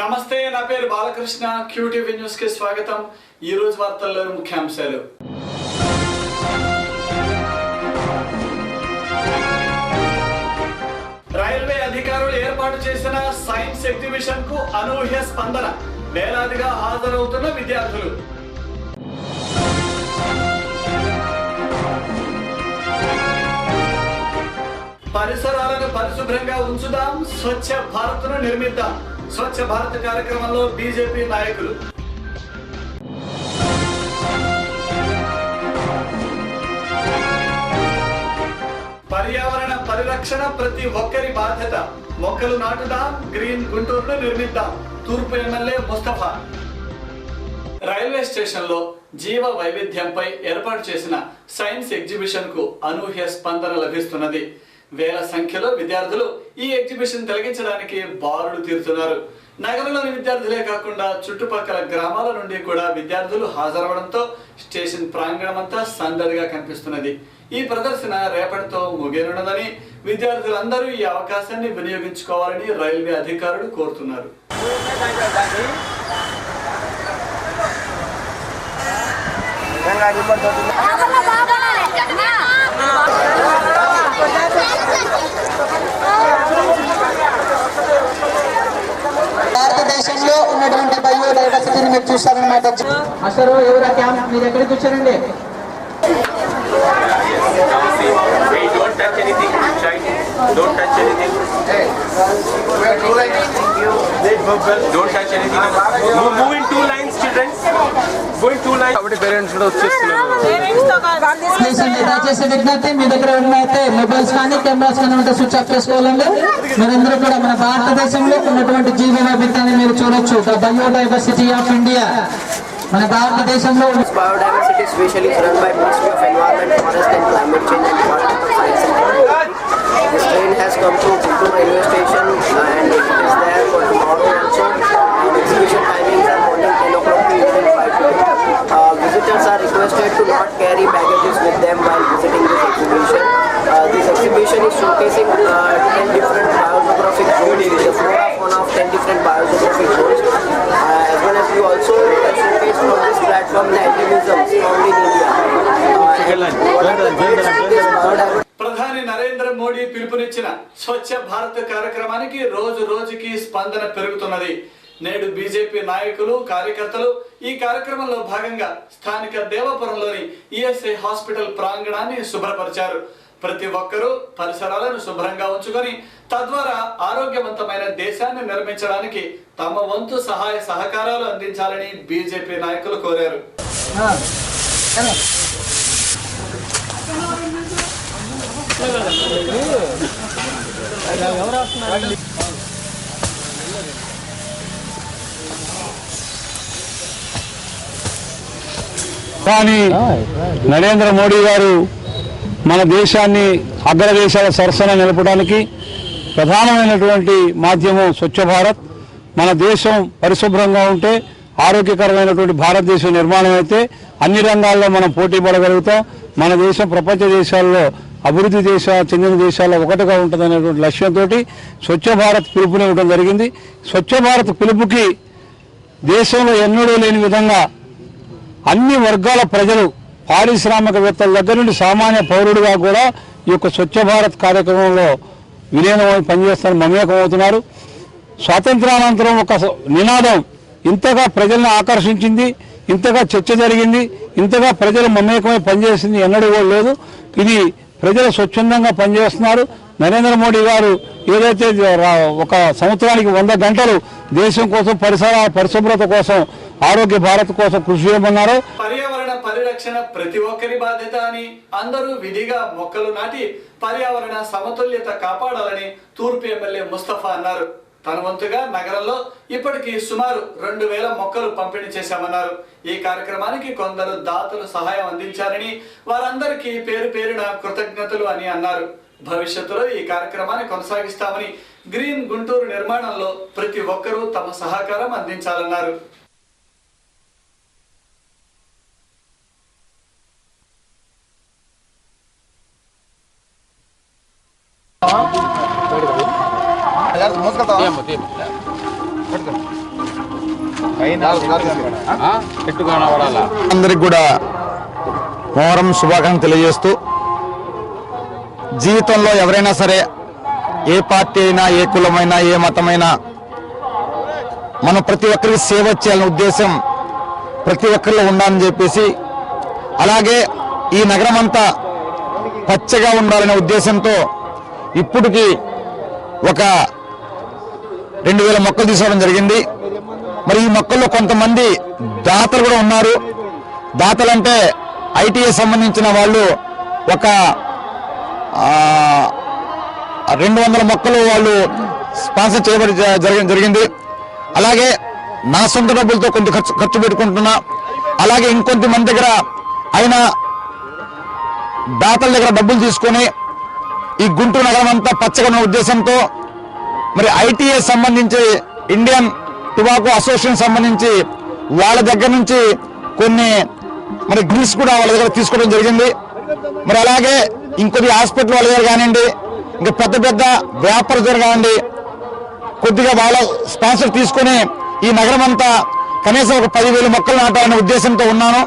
నమస్తే, నా పేరు బాలకృష్ణ. క్యూటీవీ న్యూస్ కి స్వాగతం. ఈ రోజు వార్తల్లోని ముఖ్యాంశాలు. రైల్వే అధికారులు ఏర్పాటు చేసిన సైన్స్ ఎగ్జిబిషన్ కు అనూహ్య స్పందన. వేలాదిగా హాజరవుతున్న విద్యార్థులు. పరిసరాలను పరిశుభ్రంగా ఉంచుదాం, స్వచ్ఛ భారత్ను నిర్మిద్దాం. స్వచ్ఛ భారత్ కార్యక్రమంలో బీజేపీ నాయకులు. పర్యావరణ పరిరక్షణ ప్రతి ఒక్కరి బాధ్యత. మొక్కలు నాటుదాం, గ్రీన్ గుంటూరును నిర్మిద్దాం. తూర్పు ఎమ్మెల్యే ముస్తఫా. రైల్వే స్టేషన్ లో జీవ వైవిధ్యంపై ఏర్పాటు చేసిన సైన్స్ ఎగ్జిబిషన్ కు అనూహ్య స్పందన లభిస్తున్నది. వేల సంఖ్యలో విద్యార్థులు ఈ ఎగ్జిబిషన్ తిలకించడానికి బారులు తీరుతున్నారు. నగరంలోని విద్యార్థులే కాకుండా చుట్టుపక్కల గ్రామాల నుండి కూడా విద్యార్థులు హాజరవడంతో స్టేషన్ ప్రాంగణం అంతా సందడిగా కనిపిస్తున్నది. ఈ ప్రదర్శన రేపటితో ముగియనున్నదని, విద్యార్థులందరూ ఈ అవకాశాన్ని వినియోగించుకోవాలని రైల్వే అధికారులు కోరుతున్నారు. భారతదేశంలో ఉన్నటువంటి బయోడైవర్సిటీని మీరు చూస్తారన్నమాట. అసలు ఎవరు క్యాంప్ మీరు ఎక్కడికి వచ్చారండి? Don't touch anything. Don't touch anything. Move in two lines, children. Go in two lines. Our parents should దయచేసి విజ్ఞప్తి, మీ దగ్గర ఉన్నట్టే మొబైల్స్ కానీ కెమెరాస్ కానీ ఉంటే స్విచ్ ఆఫ్ చేసుకోవాలండి. మీరందరూ కూడా మన భారతదేశంలో ఉన్నటువంటి జీవ వైవిధ్యాన్ని మీరు చూడొచ్చు. The biodiversity of India. మన భారతదేశంలో biodiversity specially run by Ministry of Environment, Forest and Climate Change and Department of Science and Technology. This train has come to Guntur railway station and it is there for tomorrow also. Exhibition timings are morning 10 o'clock to evening 5 p.m. Visitors are requested to not carry baggages with them while visiting this exhibition. This exhibition is showcasing 10 different biogeographic zones, the flora fauna of 10 different biogeographic zones. As well as we also showcase from this platform the endemisms found in India. ప్రధాని నరేంద్ర మోడీ పిలుపునిచ్చిన స్వచ్ఛ భారత్ కార్యక్రమానికి రోజు రోజుకి స్పందన పెరుగుతున్నది. నేడు BJP నాయకులు, కార్యకర్తలు ఈ కార్యక్రమంలో భాగంగా స్థానిక దేవపురంలోని ఈఎస్ఐ హాస్పిటల్ ప్రాంగణాన్ని శుభ్రపరిచారు. ప్రతి ఒక్కరూ పరిసరాలను శుభ్రంగా ఉంచుకొని తద్వారా ఆరోగ్యవంతమైన దేశాన్ని నిర్మించడానికి తమ వంతు సహాయ సహకారాలు అందించాలని బీజేపీ నాయకులు కోరారు. కానీ నరేంద్ర మోడీ గారు మన దేశాన్ని అగ్రదేశాల సరసన నిలపడానికి ప్రధానమైనటువంటి మాధ్యమం స్వచ్ఛ భారత్. మన దేశం పరిశుభ్రంగా ఉంటే ఆరోగ్యకరమైనటువంటి భారతదేశం నిర్మాణం అయితే అన్ని రంగాల్లో మనం పోటీ పడగలుగుతాం. మన దేశం ప్రపంచ దేశాల్లో అభివృద్ధి చెందిన దేశాల్లో ఒకటిగా ఉంటుందనేటువంటి లక్ష్యంతో స్వచ్ఛ భారత్ పిలుపునివ్వడం జరిగింది. స్వచ్ఛ భారత్ పిలుపుకి దేశంలో ఎన్నడూ లేని విధంగా అన్ని వర్గాల ప్రజలు, పారిశ్రామికవేత్తల దగ్గర నుండి సామాన్య పౌరుడిగా కూడా ఈ యొక్క స్వచ్ఛ భారత్ కార్యక్రమంలో విలీనమై పనిచేస్తారని మమేకమవుతున్నారు. స్వాతంత్రానంతరం ఒక నినాదం ఇంతగా ప్రజలను ఆకర్షించింది, ఇంతగా చర్చ జరిగింది, ఇంతగా ప్రజలు మమేకమై పనిచేసింది ఎన్నడూ కూడా లేదు. ఇది ప్రజలు స్వచ్ఛందంగా పనిచేస్తున్నారు. నరేంద్ర మోడీ గారు ఏదైతే ఒక సంవత్సరానికి 100 గంటలు దేశం కోసం, పరిశుభ్రత కోసం, ఆరోగ్య భారత్ కోసం కృషి చేయమన్నారు. పర్యావరణ పరిరక్షణ ప్రతి ఒక్కరి బాధ్యత అని, అందరూ విధిగా మొక్కలు నాటి పర్యావరణ సమతుల్యత కాపాడాలని తూర్పు ఎమ్మెల్యే ముస్తఫా అన్నారు. తన వంతుగా నగరంలో ఇప్పటికీ సుమారు 2000 మొక్కలు పంపిణీ చేశామన్నారు. ఈ కార్యక్రమానికి కొందరు దాతలు సహాయం అందించారని, వారందరికీ పేరు పేరున కృతజ్ఞతలు అని అన్నారు. భవిష్యత్తులో ఈ కార్యక్రమాన్ని కొనసాగిస్తామని, గ్రీన్ గుంటూరు నిర్మాణంలో ప్రతి ఒక్కరూ తమ సహకారం అందించాలన్నారు. ಎಲ್ಲರೂ ಮುಸ್ಕೊತಾವ అందరికి కూడా మొహరం శుభాకాంక్షలు తెలియజేస్తూ, జీవితంలో ఎవరైనా సరే, ఏ పార్టీ అయినా, ఏ కులమైనా, ఏ మతమైనా, మనం ప్రతి ఒక్కరికి సేవ చేయాలనే ఉద్దేశం ప్రతి ఒక్కరిలో ఉండాలని చెప్పేసి, అలాగే ఈ నగరం అంతా పచ్చగా ఉండాలనే ఉద్దేశంతో ఇప్పటికి ఒక 2000 మొక్కలు తీసుకోవడం జరిగింది. మరి ఈ మొక్కల్లో కొంతమంది దాతలు కూడా ఉన్నారు. దాతలంటే ఐటీఐ సంబంధించిన వాళ్ళు ఒక 200 మొక్కలు వాళ్ళు స్పాన్సర్ చేయబడి జరిగింది. అలాగే నా సొంత డబ్బులతో కొంత ఖర్చు పెట్టుకుంటున్నా. అలాగే ఇంకొంతమంది దగ్గర ఆయన దాతల దగ్గర డబ్బులు తీసుకొని ఈ గుంటూరు నగరం అంతా పచ్చగా ఉన్న ఉద్దేశంతో మరి ఐటీఐ సంబంధించి, ఇండియన్ టొబాకో అసోసియేషన్ సంబంధించి వాళ్ళ దగ్గర నుంచి కొన్ని మరి గ్రిల్స్ కూడా వాళ్ళ దగ్గర తీసుకోవడం జరిగింది. మరి అలాగే ఇంకొద్ది హాస్పిటల్ వాళ్ళ దగ్గర కానివ్వండి, ఇంకా పెద్ద పెద్ద వ్యాపార దగ్గర కానివ్వండి, కొద్దిగా వాళ్ళ స్పాన్సర్ తీసుకొని ఈ నగరం అంతా కనీసం ఒక 10,000 మొక్కలు నాటాలనే ఉద్దేశంతో ఉన్నాను.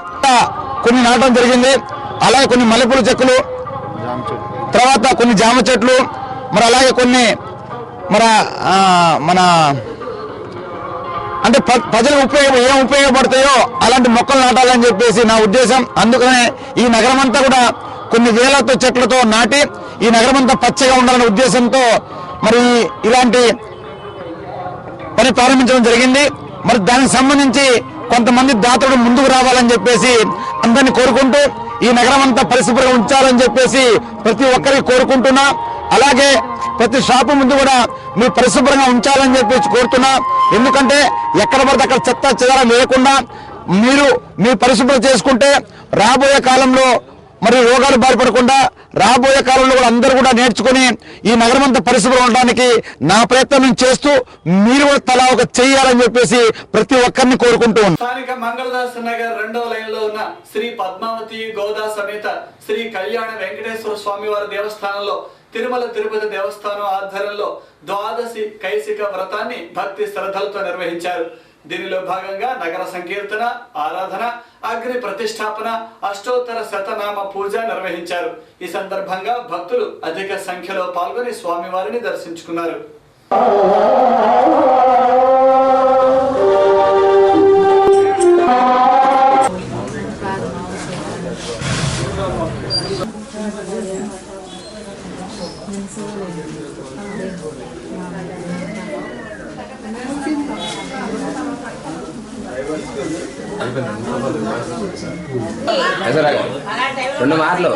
కొన్ని నాటడం జరిగింది. అలాగే కొన్ని మల్లెపూల చెక్కులు, తర్వాత కొన్ని జామ చెట్లు, మరి అలాగే కొన్ని మన అంటే ప్రజలకు ఏం ఉపయోగపడతాయో అలాంటి మొక్కలు నాటాలని చెప్పేసి నా ఉద్దేశం. అందుకనే ఈ నగరం అంతా కూడా కొన్ని వేలతో చెట్లతో నాటి ఈ నగరం అంతా పచ్చగా ఉండాలనే ఉద్దేశంతో మరి ఇలాంటి పని ప్రారంభించడం జరిగింది. మరి దానికి సంబంధించి కొంతమంది దాతలు ముందుకు రావాలని చెప్పేసి అందరినీ కోరుకుంటూ ఈ నగరం అంతా పరిశుభ్రంగా ఉంచాలని చెప్పేసి ప్రతి ఒక్కరికి కోరుకుంటున్నా. అలాగే ప్రతి షాపు ముందు కూడా మీరు పరిశుభ్రంగా ఉంచాలని చెప్పేసి కోరుతున్నా. ఎందుకంటే ఎక్కడ పడితే అక్కడ చెత్త చెదారం లేకుండా మీరు పరిశుభ్రం చేసుకుంటే రాబోయే కాలంలో మరి రోగాలు బారిపడకుండా రాబోయే కాలంలో కూడా అందరూ కూడా నేర్చుకుని ఈ నగరం అంతా పరిశుభ్రం ఉండడానికి నా ప్రయత్నం చేస్తూ మీరు కూడా తలా ఒక చెయ్యాలని చెప్పేసి ప్రతి ఒక్కరిని కోరుకుంటూ ఉన్నాను. స్థానిక మంగళదాస్ నగర్ 2వ లైన్ లో ఉన్న శ్రీ పద్మావతి గోదా సమేత శ్రీ కళ్యాణ వెంకటేశ్వర స్వామి వారి దేవస్థానంలో తిరుమల తిరుపతి దేవస్థానం ఆధ్వర్యంలో ద్వాదశి కైసిక వ్రతాన్ని భక్తి శ్రద్ధలతో నిర్వహించారు. దీనిలో భాగంగా నగర సంకీర్తన, ఆరాధన, అగ్ని ప్రతిష్టాపన, అష్టోత్తర శతనామ పూజ నిర్వహించారు. ఈ సందర్భంగా భక్తులు అధిక సంఖ్యలో పాల్గొని స్వామివారిని దర్శించుకున్నారు. రెండు మార్లు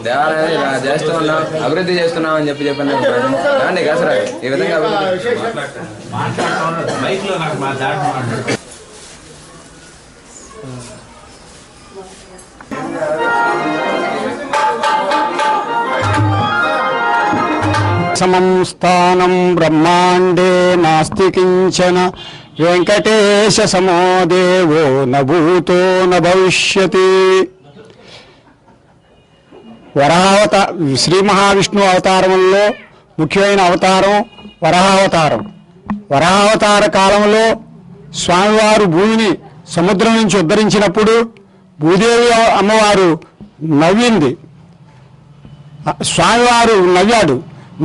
దేవాలయాన్ని చేస్తూ ఉన్నాం, అభివృద్ధి చేస్తున్నాం అని చెప్పాను. కానీ కసరా ఈ విధంగా సమం స్థానం బ్రహ్మాండే నాస్తి కించన వెంకటేశ సమో దేవో న భూతో న భవిష్యతి. శ్రీ మహావిష్ణు అవతారంలో ముఖ్యమైన అవతారం వరాహావతారం. వరాహావతార కాలంలో స్వామివారు భూమిని సముద్రం నుంచి ఉద్ధరించినప్పుడు భూదేవి అమ్మవారు నవ్వింది. స్వామివారు నవ్వాడు.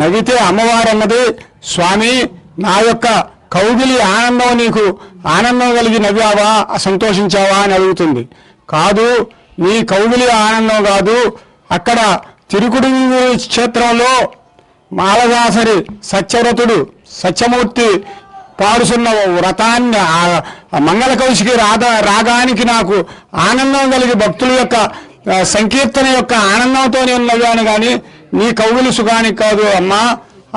నవ్వితే అమ్మవారు అన్నది, స్వామి నా యొక్క కౌగిలి ఆనందం, నీకు ఆనందం కలిగి నవ్వావా, సంతోషించావా అని అడుగుతుంది. కాదు, నీ కౌగిలి ఆనందం కాదు, అక్కడ తిరుకుడు క్షేత్రంలో మాలదాసరి సత్యవ్రతుడు సత్యమూర్తి పాడుతున్న వ్రతాన్ని మంగళ కౌశికి రాగానికి నాకు ఆనందం కలిగి భక్తుల యొక్క సంకీర్తన యొక్క ఆనందంతో నేను నవ్వాను కానీ నీ కౌగిలి సుఖానికి కాదు అమ్మా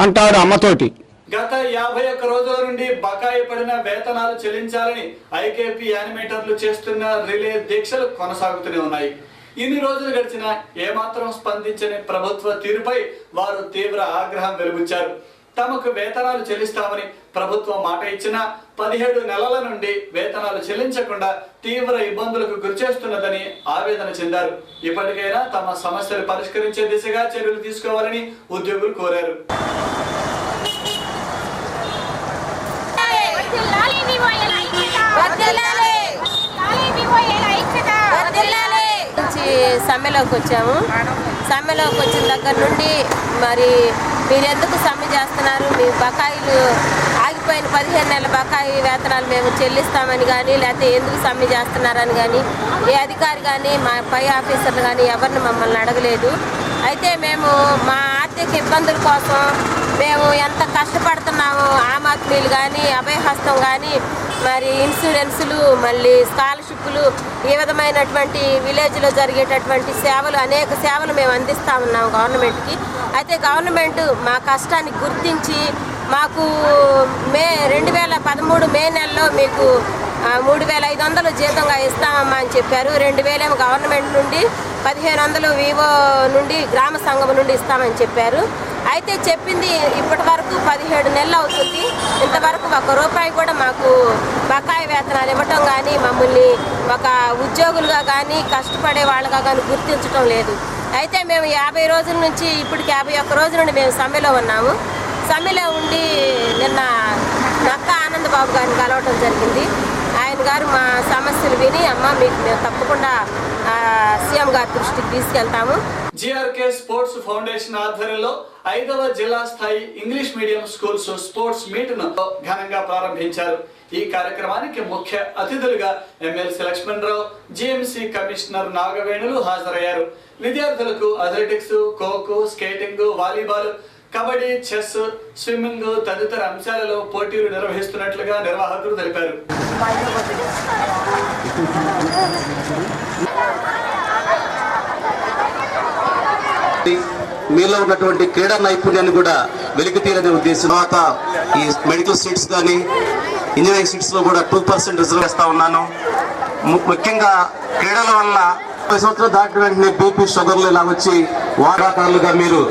అంటాడు అమ్మతోటి. గత 51 రోజుల నుండి బకాయి పడిన వేతనాలు చెల్లించాలని ఐకేపీ యానిమేటర్లు చేస్తున్న రిలే దీక్షలు కొనసాగుతూనే ఉన్నాయి. ఇన్ని రోజులు గడిచినా ఏమాత్రం స్పందించని ప్రభుత్వ తీరుపై వారు తీవ్ర ఆగ్రహం వెలుబుచ్చారు. తమకు వేతనాలు చెల్లిస్తామని ప్రభుత్వం మాట ఇచ్చినా 17 నెలల నుండి వేతనాలు చెల్లించకుండా తీవ్ర ఇబ్బందులకు గురిచేస్తున్నదని ఆవేదన చెందారు. ఇప్పటికైనా తమ సమస్యలు పరిష్కరించే దిశగా చర్యలు తీసుకోవాలని ఉద్యోగులు కోరారు. వర్ధిల్లాలి సమ్మెలోకి వచ్చాము. సమ్మెలోకి వచ్చిన దగ్గర నుండి మరి మీరు ఎందుకు సమ్మె చేస్తున్నారు, మీ బకాయిలు ఆగిపోయిన 15 నెలల బకాయి వేతనాలు మేము చెల్లిస్తామని కానీ, లేకపోతే ఎందుకు సమ్మె చేస్తున్నారని కానీ ఏ అధికారి కానీ మా పై ఆఫీసర్లు కానీ ఎవరిని మమ్మల్ని అడగలేదు. అయితే మేము మా ఆర్థిక ఇబ్బందుల కోసం మేము ఎంత కష్టపడుతున్నామో ఆమ్ ఆద్మీలు కానీ, అభయహస్తం కానీ, మరి ఇన్సూరెన్సులు, మళ్ళీ స్కాలర్షిప్లు, ఈ విధమైనటువంటి విలేజ్లో జరిగేటటువంటి సేవలు, అనేక సేవలు మేము అందిస్తూ ఉన్నాము గవర్నమెంట్కి. అయితే గవర్నమెంట్ మా కష్టాన్ని గుర్తించి మాకు 2013 మే నెలలో మీకు 3500 జీతంగా ఇస్తామమ్మా అని చెప్పారు. 2000 ఏమో గవర్నమెంట్ నుండి, 1500 వివో నుండి గ్రామ సంఘం నుండి ఇస్తామని చెప్పారు. అయితే చెప్పింది ఇప్పటి వరకు 17 నెలలు అవుతుంది. ఇంతవరకు ₹1 కూడా మాకు బకాయి వేతనాలు ఇవ్వటం కానీ, మమ్మల్ని ఒక ఉద్యోగులుగా కానీ, కష్టపడే వాళ్ళగా కానీ గుర్తించడం లేదు. అయితే మేము 50 రోజుల నుంచి ఇప్పటికి 51 రోజుల నుండి మేము సమ్మెలో ఉన్నాము. సమ్మెలో ఉండి నిన్న నక్కా ఆనందబాబు గారిని కలవటం జరిగింది. ఆయన గారు మా సమస్యలు విని, అమ్మ మీకు మేము తప్పకుండా సీఎం గారి దృష్టికి తీసుకెళ్తాము. జిఆర్కే స్పోర్ట్స్ ఫౌండేషన్ ఆధ్వర్యంలో 5వ జిల్లా స్థాయి English medium schools sports meet ను ఘనంగా ప్రారంభించారు. ఈ కార్యక్రమానికి ముఖ్య అతిథులుగా ఎమ్మెల్సీ లక్ష్మణరావు, జిఎంసి కమిషనర్ నాగవేణులు హాజరయ్యారు. విద్యార్థులకు athletics, kho kho, skating, volleyball, kabaddi, chess, swimming తదితర అంశాలలో పోటీలు నిర్వహిస్తున్నట్లుగా నిర్వాహకులు తెలిపారు. మీలో ఉన్నటువంటి క్రీడా నైపుణ్యాన్ని కూడా వెలికి తీరనే ఉద్దేశం. తర్వాత ఈ మెడికల్ సీట్స్ కానీ ఇంజనీరింగ్ సీట్స్ లో కూడా 2% రిజర్వ్ చేస్తా ఉన్నాను. ముఖ్యంగా క్రీడల వల్ల 10 సంవత్సరాలు దాటిన వెంటనే బీపీ, షుగర్లు ఇలా వచ్చి వారాకారులుగా మీరు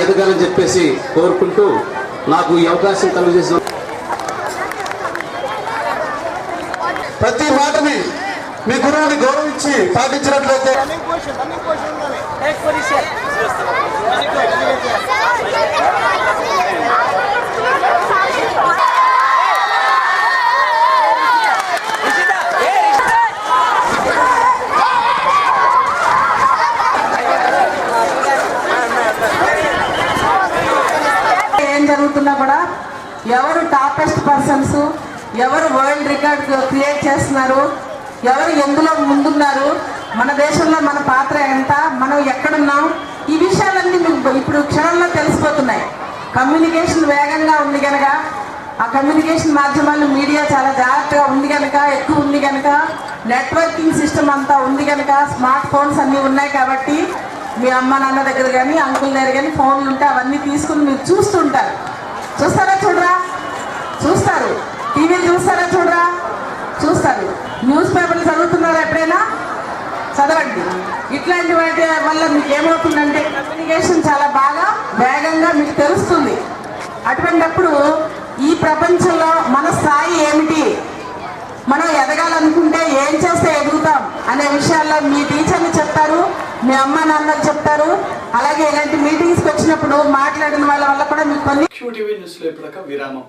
ఎదగాలని చెప్పేసి కోరుకుంటూ నాకు ఈ అవకాశం కలుగజేసిన ప్రతి మాటని మీ గురువుని గౌరవించి పాటించినట్లయితే ఏం జరుగుతున్నా కూడా ఎవరు టాపెస్ట్ పర్సన్స్, ఎవరు వరల్డ్ రికార్డ్ క్రియేట్ చేస్తున్నారు, ఎవరు ఎందులో ముందున్నారు, మన దేశంలో మన పాత్ర ఎంత, మనం ఎక్కడున్నాం, ఈ విషయాలన్నీ మీకు ఇప్పుడు క్షణంలో తెలిసిపోతున్నాయి. కమ్యూనికేషన్ వేగంగా ఉంది కనుక, ఆ కమ్యూనికేషన్ మాధ్యమాలు మీడియా చాలా జాగ్రత్తగా ఉంది కనుక, ఎక్కువ ఉంది కనుక, నెట్వర్కింగ్ సిస్టమ్ అంతా ఉంది కనుక, స్మార్ట్ ఫోన్స్ అన్నీ ఉన్నాయి కాబట్టి మీ అమ్మ నాన్న దగ్గర కానీ, అంకుల్ దగ్గర కానీ ఫోన్లు ఉంటే అవన్నీ తీసుకుని మీరు చూస్తుంటారు. చూస్తారా చూడరా? చూస్తారు. టీవీలు చూస్తారా చూడరా? చూస్తారు. న్యూస్ పేపర్లు చదువుతున్నారా ఎప్పుడైనా? చదవండి. ఇట్లాంటి వాటి వల్ల మీకు ఏమవుతుందంటే కమ్యూనికేషన్ చాలా బాగా వేగంగా మీకు తెలుస్తుంది. అటువంటిప్పుడు ఈ ప్రపంచంలో మన స్థాయి ఏమిటి, మనం ఎదగాలనుకుంటే ఏం చేస్తే ఎదుగుతాం అనే విషయాల్లో మీ టీచర్లు చెప్తారు, మీ అమ్మ నాన్నలు చెప్తారు. అలాగే ఇలాంటి మీటింగ్స్కి వచ్చినప్పుడు మాట్లాడిన వాళ్ళ వల్ల కూడా మీకు కొన్ని QTV న్యూస్లో ఇప్పటిక విరామం.